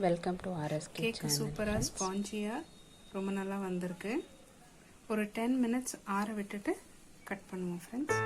Welcome to RSK cake channel. சூப்பராக ஸ்பாஞ்சியாக ரொம்ப நல்லா வந்திருக்கு. ஒரு 10 மினிட்ஸ் ஆற விட்டுட்டு கட் பண்ணுவோம் ஃப்ரெண்ட்ஸ்.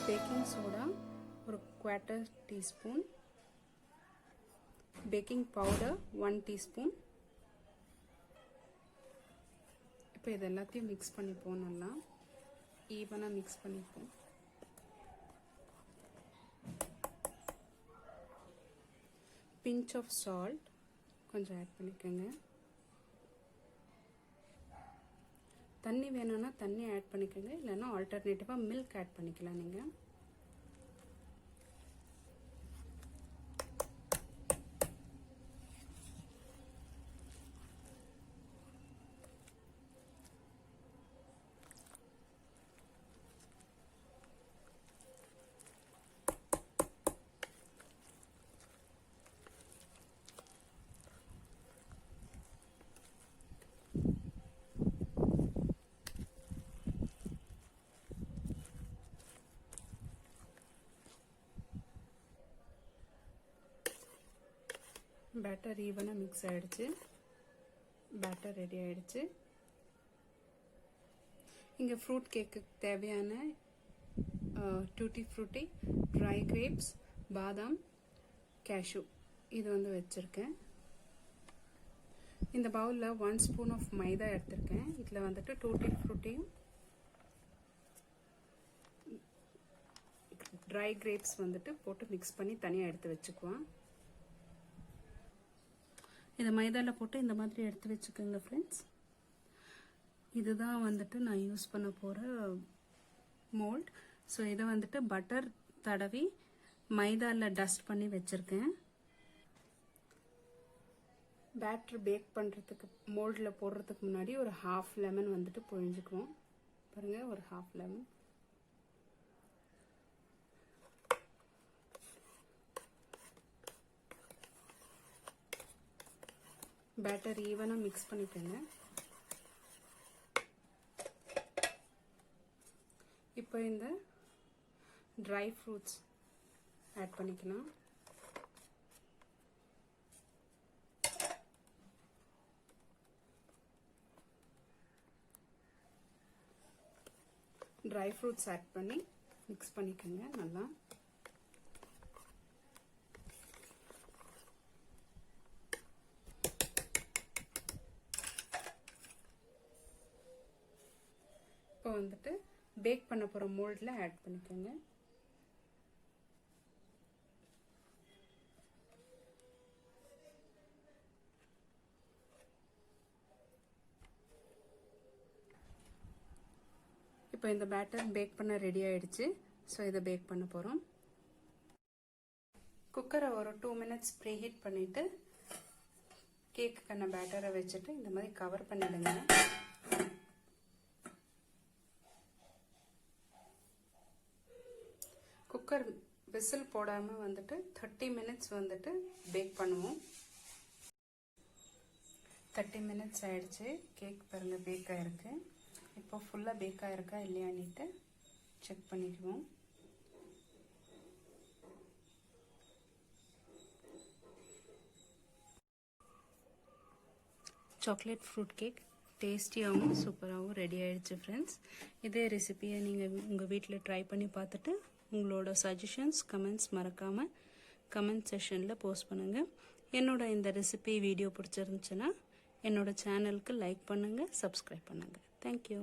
பேக்கிங் சோடா ஒரு 1/4 டீஸ்பூன், பேக்கிங் பவுடர் 1 டீஸ்பூன். இப்போ இது எல்லாத்தையும் மிக்ஸ் பண்ணிப்போம். நல்லா ஈவனாக மிக்ஸ் பண்ணிப்போம். பிஞ்ச் ஆஃப் சால்ட் கொஞ்சம் ஆட் பண்ணிக்கோங்க. தண்ணி வேணும்னா தண்ணி ஆட் பண்ணிக்கோங்க, இல்லைன்னா ஆல்டர்னேட்டிவாக மில்க் ஆட் பண்ணிக்கலாம் நீங்கள். பேட்டர் ஈவனாக மிக்ஸ் ஆகிடுச்சு. பேட்டர் ரெடி ஆகிடுச்சு. இங்கே ஃப்ரூட் கேக்குக்கு தேவையான டூட்டி ஃப்ரூட்டி, ட்ரை கிரேப்ஸ், பாதாம், கேஷ்யூ இது வச்சுருக்கேன். இந்த பவுலில் 1 ஸ்பூன் ஆஃப் மைதா எடுத்திருக்கேன். இதில் டூட்டி ஃப்ரூட்டியும் ட்ரை கிரேப்ஸ் போட்டு மிக்ஸ் பண்ணி தனியாக எடுத்து வச்சுக்குவேன். இதை மைதாவில் போட்டு இந்த மாதிரி எடுத்து வச்சுக்கோங்க ஃப்ரெண்ட்ஸ். இதுதான் நான் யூஸ் பண்ண போகிற மோல்ட். ஸோ இதை பட்டர் தடவி மைதாவில் டஸ்ட் பண்ணி வச்சுருக்கேன். பேட்டர் பேக் பண்ணுறதுக்கு மோல்டில் போடுறதுக்கு முன்னாடி ஒரு 1/2 லெமன் புழிஞ்சுக்குவோம். பாருங்கள், ஒரு 1/2 லெமன். பேட்டர் ஈவனாக மிக்ஸ் பண்ணிக்கோங்க. இப்போ இந்த ட்ரை ஃப்ரூட்ஸ் ஆட் பண்ணிக்கலாம். ட்ரை ஃப்ரூட்ஸ் ஆட் பண்ணி மிக்ஸ் பண்ணிக்கோங்க நல்லா. இப்போ வந்துட்டு பேக் பண்ண போகிற மோல்டில் ஆட் பண்ணிக்கோங்க. இப்போ இந்த பேட்டர் பேக் பண்ண ரெடி ஆயிடுச்சு. ஸோ இதை பேக் பண்ண போகிறோம். குக்கரை ஒரு 2 minutes ப்ரீ ஹீட் பண்ணிவிட்டு கேக்குக்கான பேட்டரை வச்சுட்டு இந்த மாதிரி கவர் பண்ணிடுங்க. குக்கர் விசில் போடாமல் வந்துட்டு 30 minutes வந்துட்டு பேக் பண்ணுவோம். 30 minutes ஆயிடுச்சு. கேக் பாருங்கள் பேக் ஆகிருக்கு. இப்போ ஃபுல்லாக பேக் ஆகிருக்கா இல்லையான்னுட்டு செக் பண்ணிக்குவோம். சாக்லேட் ஃப்ரூட் கேக் டேஸ்டியாகவும் சூப்பராகவும் ரெடி ஆகிடுச்சு ஃப்ரெண்ட்ஸ். இதே ரெசிபியை நீங்கள் உங்கள் வீட்டில் ட்ரை பண்ணி பார்த்துட்டு உங்களோட சஜஷன்ஸ் கமெண்ட்ஸ் மறக்காமல் கமெண்ட் செஷனில் போஸ்ட் பண்ணுங்கள். என்னோட இந்த ரெசிபி வீடியோ பிடிச்சிருந்துச்சுன்னா என்னோட சேனலுக்கு லைக் பண்ணுங்கள், சப்ஸ்கிரைப் பண்ணுங்கள். தேங்க்யூ.